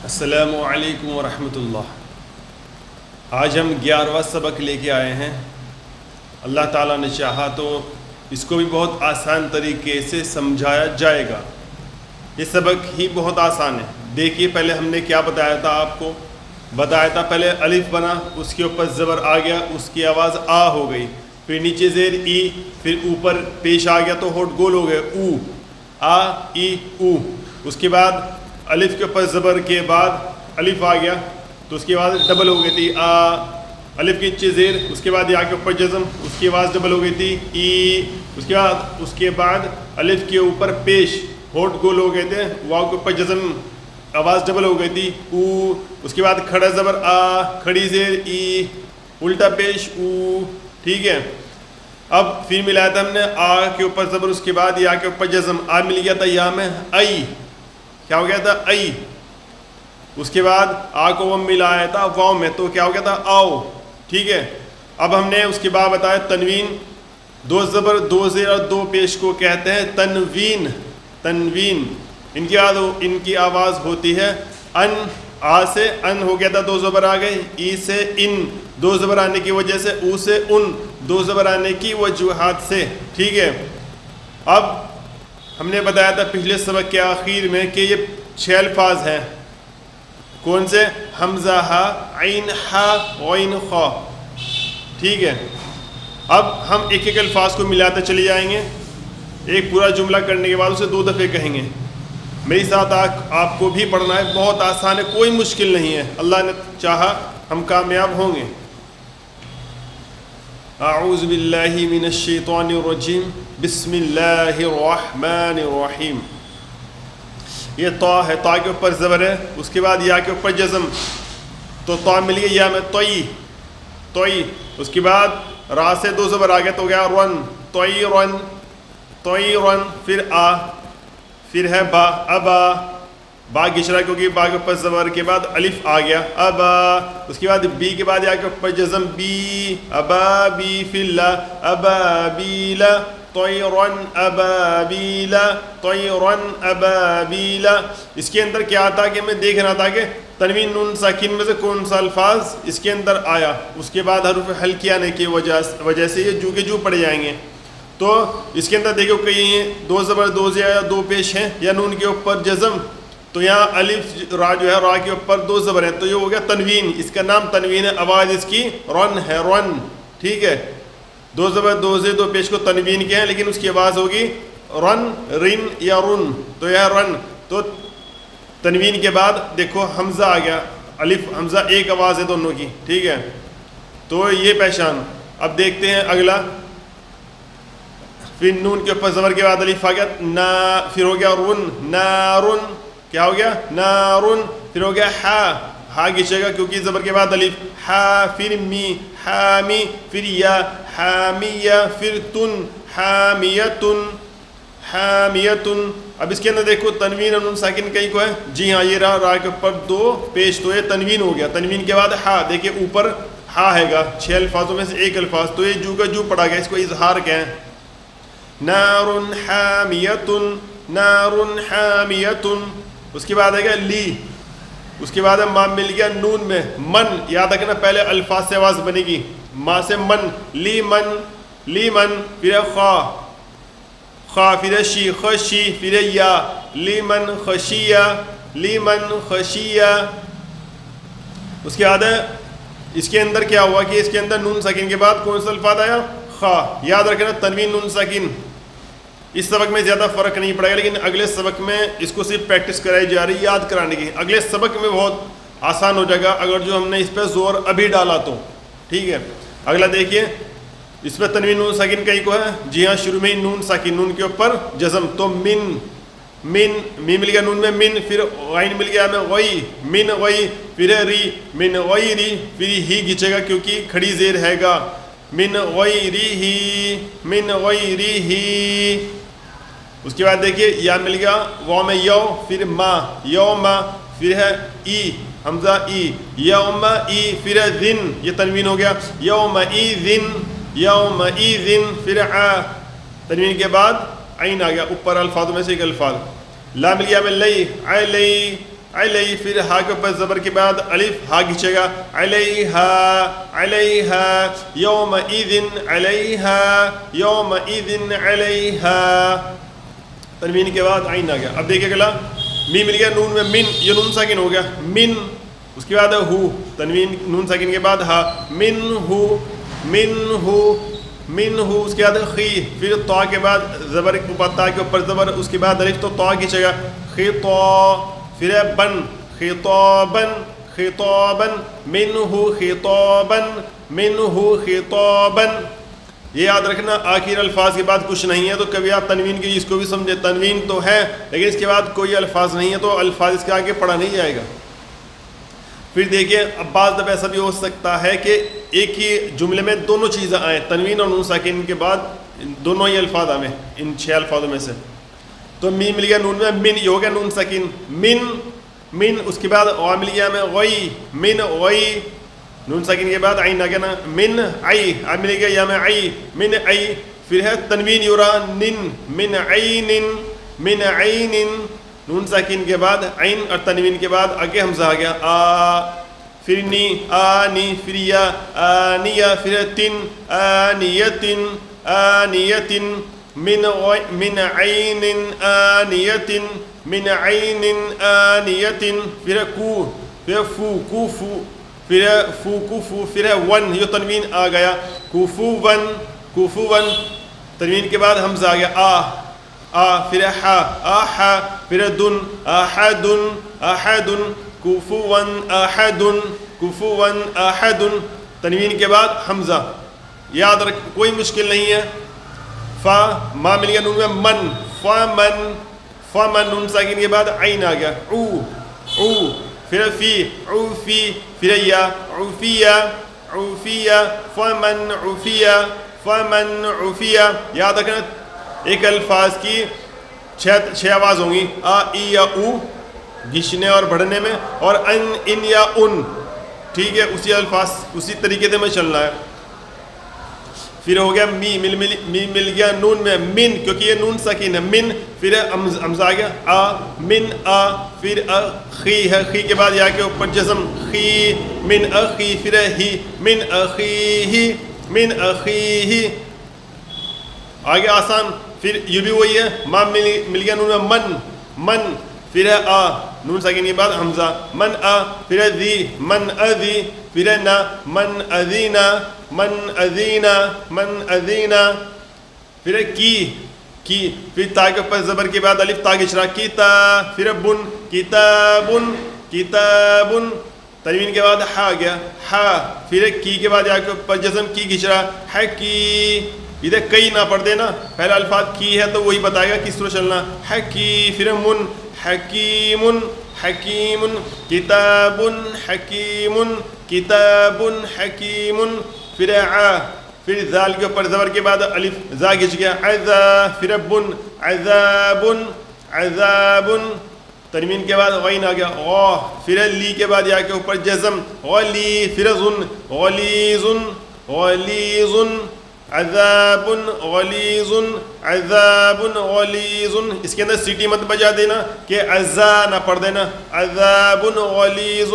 السلام علیکم ورحمۃ اللہ۔ آج ہم 11واں سبق لے کے آئے ہیں۔ اللہ تعالیٰ نے چاہا تو اس کو بھی بہت آسان طریقے سے سمجھایا جائے گا۔ یہ سبق ہی بہت آسان ہے۔ دیکھیے پہلے ہم نے کیا بتایا تھا، آپ کو بتایا تھا پہلے الف بنا، اس کے اوپر زبر آ گیا، اس کی آواز آ ہو گئی، پھر نیچے زیر ای، پھر اوپر پیش آ گیا تو ہونٹ گول ہو گئے او، آ ای او۔ اس کے بعد الف کے اوپر زبر کے بعد الف آ گیا تو اس کی آواز ڈبل ہو گئی تھی آ، الف کے نیچے زیر، اس کے بعد یا کے اوپر جزم، اس کی آواز ڈبل ہو گئی تھی ای۔ اس کے بعد الف کے اوپر پیش، ہونٹ گول ہو گئے تھے، واو کے اوپر جزم، آواز ڈبل ہو گئی تھی او۔ اس کے بعد کھڑا زبر آ، کھڑی زیر ای، الٹا پیش او، ٹھیک ہے۔ اب پھر ملایا تھا ہم نے آ کے اوپر زبر، اس کے بعد یا کے اوپر جزم، آ مل گیا تھا یا میں ای، کیا ہو گیا تھا ای۔ اس کے بعد آ کو وہ ملایا تھا واو میں تو کیا ہو گیا تھا آؤ، ٹھیک ہے۔ اب ہم نے اس کے بعد بتایا تنوین، دو زبر دو زیر اور دو پیش کو کہتے ہیں تنوین۔ تنوین ان کی آواز ہوتی ہے ان، آ سے ان ہو گیا تھا، دو زبر آ گئے، ای سے ان، دو زبر آنے کی وجہ سے، او سے ان، دو زبر آنے کی وجوہات سے، ٹھیک ہے۔ اب ہم نے بتایا تھا پچھلے سبق کے آخر میں کہ یہ 6 الفاظ ہیں، کون سے؟ حمزہ ہا، عین ہا، غین خا، ٹھیک ہے۔ اب ہم ایک ایک الفاظ کو ملاتے چلے جائیں گے، ایک پورا جملہ کرنے کے بعد اسے 2 دفعے کہیں گے۔ میری ساتھ آپ کو بھی پڑھنا ہے، بہت آسان ہے، کوئی مشکل نہیں ہے، اللہ نے چاہا ہم کامیاب ہوں گے۔ اعوذ باللہ من الشیطان الرجیم، بسم اللہ الرحمن الرحیم۔ یہ طا ہے، طا کے اوپر زبر ہے، اس کے بعد یا کے اوپر جزم، تو طا مل گئی یا میں توئی، توئی۔ اس کے بعد را سے 2 زبر آ گیا تو گیا رن، توئی رن، توئی رن، پھر آ، پھر ہے با، ابا، با گشرا کیونکہ با کے اوپر زبر کے بعد الف آ گیا ابا۔ اس کے بعد بی کے بعد یا کے اوپر جزم بی، ابا بی، فی اللہ ابابیلا، طیرن ابابیلا، طیرن ابابیلا۔ اس کے اندر کیا تھا کہ میں دیکھ رہا تھا کہ تنوین نون ساکن میں سے کون سا الفاظ اس کے اندر آیا، اس کے بعد حروف ہلکی آنے کی وجہ سے یہ جو کے جو پڑے جائیں گے۔ تو اس کے اندر دیکھو کہیں 2 زبر 2 زیر یا 2 پیش ہیں، یا نون کے اوپر جزم، تو یہاں الف را جو ہے، را کے اوپر 2 زبر ہیں، تو یہ ہو گیا تنوین، اس کا نام تنوین ہے، آواز اس کی رن ہے، رن، ٹھیک ہے۔ 2 زبر 2 زیر 2 پیش کو تنوین کے ہیں، لیکن اس کی آواز ہوگی رن، رن یا رن، تو یہ رن۔ تو تنوین کے بعد دیکھو حمزہ آ گیا، الف حمزہ ایک آواز ہے دونوں کی، ٹھیک ہے، تو یہ پہچان۔ اب دیکھتے ہیں اگلا، پھر نون کے اوپر زبر کے بعد الف آ گیا نا، پھر ہو گیا رن، نارن، کیا ہو گیا نارن، پھر ہو گیا ہا، ہا گھچے گا کیونکہ زبر کے بعد الف، ہا، پھر می، حامی، پھر یا، حامیہ، پھر تن، حامیتن، حامیتن۔ اب اس کے اندر دیکھو تنوین اور نون ساکن کہیں کو ہے، جی ہاں یہ رہا، را کے اوپر 2 پیش، تو یہ تنوین ہو گیا۔ تنوین کے بعد ہا، دیکھیے اوپر ہا ہے گا، 6 الفاظوں میں سے ایک الفاظ، تو یہ جو کا جو پڑا گیا، اس کو اظہار کہیں، نار حامیتن، نار حامیتن۔ اس کے بعد ہے گا لی، اس کے بعد ماں مل گیا نون میں، من، یاد رکھنا پہلے الفاظ سے آواز بنے گی، ماں سے من، لی من، لی من، پھر خا، خا، پھر شی، خشی، پھر یا، لی من خشیہ، لی من خشیہ۔ اس کے بعد ہے، اس کے اندر کیا ہوا کہ اس کے اندر نون ساکن کے بعد کون سا الفاظ آیا؟ خا، یاد رکھنا تنوین نون ساکن۔ اس سبق میں زیادہ فرق نہیں پڑے گا، لیکن اگلے سبق میں اس کو صرف پریکٹس کرائی جا رہی ہے، یاد کرانے کی۔ اگلے سبق میں بہت آسان ہو جائے گا اگر جو ہم نے اس پہ زور ابھی ڈالا تو، ٹھیک ہے۔ اگلا دیکھیے، اس پہ تنوین نون ساکن کہیں کو ہے، جی ہاں شروع میں ہی نون ساکن، نون کے اوپر جزم، تو من، من، می مل گیا نون میں من، پھر غین مل گیا میں غی، من غی، پھر ری، من غیری، پھر ہی گھچے گا کیونکہ کھڑی زیر ہے گا، من غیرہ، من غیرہ۔ اس کے بعد دیکھیے یا مل گیا واو میں یو، پھر ما، یوم، پھر ہے ای، حمزہ ای، یوم ای، پھر ہے ذن، یہ تنوین ہو گیا، یوم ای ذن، یوم ای ذن، پھر آ، تنوین کے بعد عین آ گیا، اوپر الفاظوں میں سے ایک الفاظ، لا مل گیا میں لئی، علی، علیہ، پھر ہا کے اوپر زبر کے بعد الف، ہا کھینچے گا، علیہا علیہا، یومئذ علیہا یومئذ علیہا، تنوین کے بعد عین آ گیا. اب دیکھیں اگلا می مل گیا نون میں من، یہ نون ساکن ہو گیا من، اس کے بعد ہو، تنوین نون ساکن کے بعد ہا، من ہو من ہو من ہو، اس کے بعد خی، پھر طا کے بعد زبر اوپر، تا کے اوپر زبر، اس کے بعد الف تو طا کھینچے گا، خطا، پھر بن خطابا خطابا، منہ خطابا منہ خطابا. یہ یاد رکھنا آخر الفاظ کے بعد کچھ نہیں ہے تو کبھی آپ تنوین کی اس کو بھی سمجھے، تنوین تو ہے لیکن اس کے بعد کوئی الفاظ نہیں ہے تو الفاظ اس کے آگے پڑھا نہیں جائے گا. پھر دیکھیے اب بعض دفعہ ایسا بھی ہو سکتا ہے کہ ایک ہی جملے میں دونوں چیزیں آئیں، تنوین اور نون ساکن کے بعد دونوں ہی الفاظ آئیں ان 6 الفاظوں میں سے. تو می مل گیا نون میں من، یہ ہو گیا نون ساکن من من، اس کے بعد غا مل گیا میں غی من غی، نون ساکن کے بعد عین آ گیا نا من عی، اب مل گیا یا میں عی من عی، پھر ہے تنوین یورا نن من عین من عین، نون ساکن کے بعد عین اور تنوین کے بعد آگے حمزہ آ گیا آ، پھر نی آنی، پھر یا آنیہ، پھر تن آنیتن آنیتن، من عین آنیتن من عین آنیتن، پھر کو، پھر فو کوفو، پھر فو کوفو، پھر ون، یہ تنوین آ گیا کوفو ون کوفو ون، تنوین کے بعد حمزہ آ گیا آ، پھر ہا آہا، پھر دن احدن احدن کوفون احدن کوفون احدن، تنوین کے بعد حمزہ. یاد رکھ کوئی مشکل نہیں ہے. فا ما مل گیا نون میں من فمن فمن، نون ساکن کے بعد عین آ گیا او او، پھر فی عوفی، پھر یا عوفیہ عوفیہ، فمن عوفیہ فمن عوفیہ. یاد رکھنا ایک الفاظ کی 6 آواز ہوں گی، آ ای یا او گھسنے اور بڑھنے میں، اور ان یا ان، ٹھیک ہے، اسی الفاظ اسی طریقے سے میں چلنا ہے. پھر ہو گیا می مل گیا نون میں من، کیونکہ یہ نون ساکن ہے من، پھر حمزہ آ گیا آ من آ، پھر خی ہے، خی کے بعد یا کے اوپر جزم خی من اخی، پھر ہی من اخیہ من اخیہ، آگے آسان. پھر یہ بھی وہی ہے، ما مل گیا نون میں من، پھر ہے آ، نون ساکن کے بعد حمزہ من آ، پھر ہے ذی من اذی، پھر ہے نا من اذینا من اذینا من اذینا، پھر ہے کی، پھر تا کے اوپر زبر کے بعد الف تا گچرا کیتا، پھر ہے بن کتابن کتابن، تنوین کے بعد ہا گیا ہا، پھر ہے کی کے بعد یا کے اوپر جزم کی گچرا حکی، ادھر کئی نہ پڑھ دینا، پہلا الفاظ کی ہے تو وہی بتائے گا کس طرح چلنا، حکی، پھر من حکیم حکیم، کتاب حکیم کتاب حکیم، پھر آ، پھر ذال کے اوپر زبر کے بعد الف زا گھچ گیا عذا، پھر بن عذاب عذاب، تنوین کے بعد غین آ گیا غا، پھر لی کے بعد یا کے اوپر جزم غلی، پھر ظن غلیظ غلیظ، عذاب غلیظ عذاب غلیظ، اس کے اندر سیٹی مت بجا دینا کہ عذا نہ پڑھ دینا، عذاب غلیظ.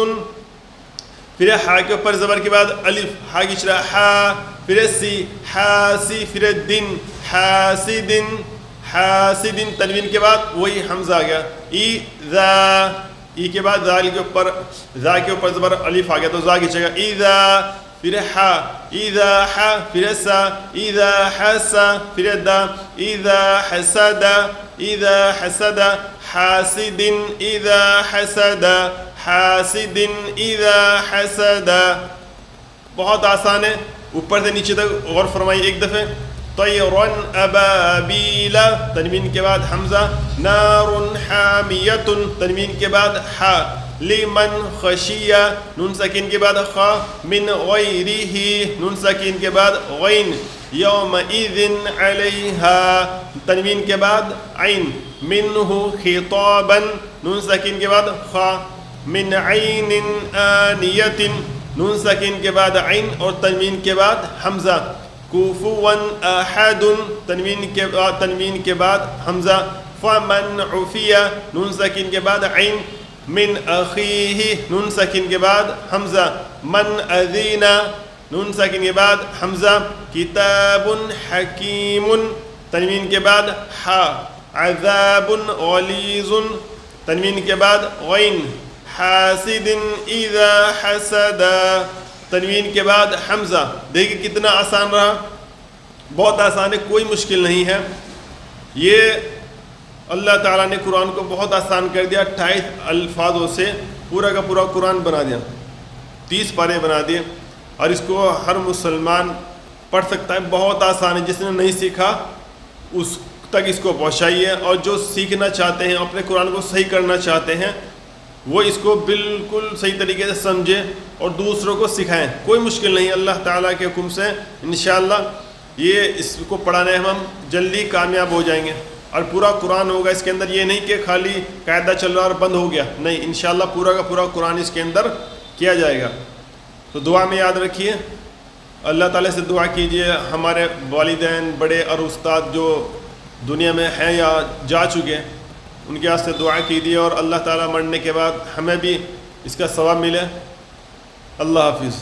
پھر ہا کے اوپر زبر کے بعد الف ہا گچرا ہا، پھر سی حاسی، پھر دن حاسدن حاسدن، تنوین کے بعد وہی حمزہ آ گیا ایذا، ای کے بعد ذال کے اوپر ذا کے اوپر زبر الف آ گیا تو ذا گھچے گا ایذا، پھر ہا اذا ہا، پھر سا اذا حسا، پھر دا اذا حسد اذا حسد، حاسد اذا حسد حاسد اذا حسد. بہت آسان ہے، اوپر سے نیچے تک غور فرمائی ایک دفعہ. طیرن ابابیل، تنوین کے بعد حمزہ، نار حامیۃ، تنوین کے بعد ہا، لمن خشیہ، نون ساکن کے بعد خا، من غیرہ، نون ساکن کے بعد غین، یومئذ علیہا، تنوین کے بعد عین، منہ خطابا، نون ساکن کے بعد خا، من عین آنیۃ، نون ساکن کے بعد عین اور تنوین کے بعد حمزہ، کوفوا احد، تنوین کے بعد حمزہ، فمن عفیہ، نون ساکن کے بعد عین، من اخیہ نون ساکن کے بعد حمزہ من اذین نون ساکن کے بعد حمزہ کتاب حکیم تنوین کے بعد حا عذاب غلیظ تنوین کے بعد غین حاسد اذا حسد تنوین کے بعد حمزہ. دیکھیں کتنا آسان رہا, بہت آسان ہے, کوئی مشکل نہیں ہے. یہ اللہ تعالیٰ نے قرآن کو بہت آسان کر دیا, 28 الفاظوں سے پورا کا پورا قرآن بنا دیا, 30 پارے بنا دیے, اور اس کو ہر مسلمان پڑھ سکتا ہے. بہت آسان ہے, جس نے نہیں سیکھا اس تک اس کو پہنچائیے, اور جو سیکھنا چاہتے ہیں, اپنے قرآن کو صحیح کرنا چاہتے ہیں, وہ اس کو بالکل صحیح طریقے سے سمجھیں اور دوسروں کو سکھائیں. کوئی مشکل نہیں, اللہ تعالیٰ کے حکم سے انشاءاللہ یہ اس کو پڑھانے ہم جلدی کامیاب ہو جائیں گے, اور پورا قرآن ہوگا اس کے اندر. یہ نہیں کہ خالی قاعدہ چل رہا اور بند ہو گیا, نہیں, انشاءاللہ پورا کا پورا قرآن اس کے اندر کیا جائے گا. تو دعا میں یاد رکھیے, اللہ تعالیٰ سے دعا کیجئے ہمارے والدین, بڑے اور استاد جو دنیا میں ہیں یا جا چکے, ان کے واسطے دعا کیجیے, اور اللہ تعالیٰ مرنے کے بعد ہمیں بھی اس کا ثواب ملے. اللہ حافظ.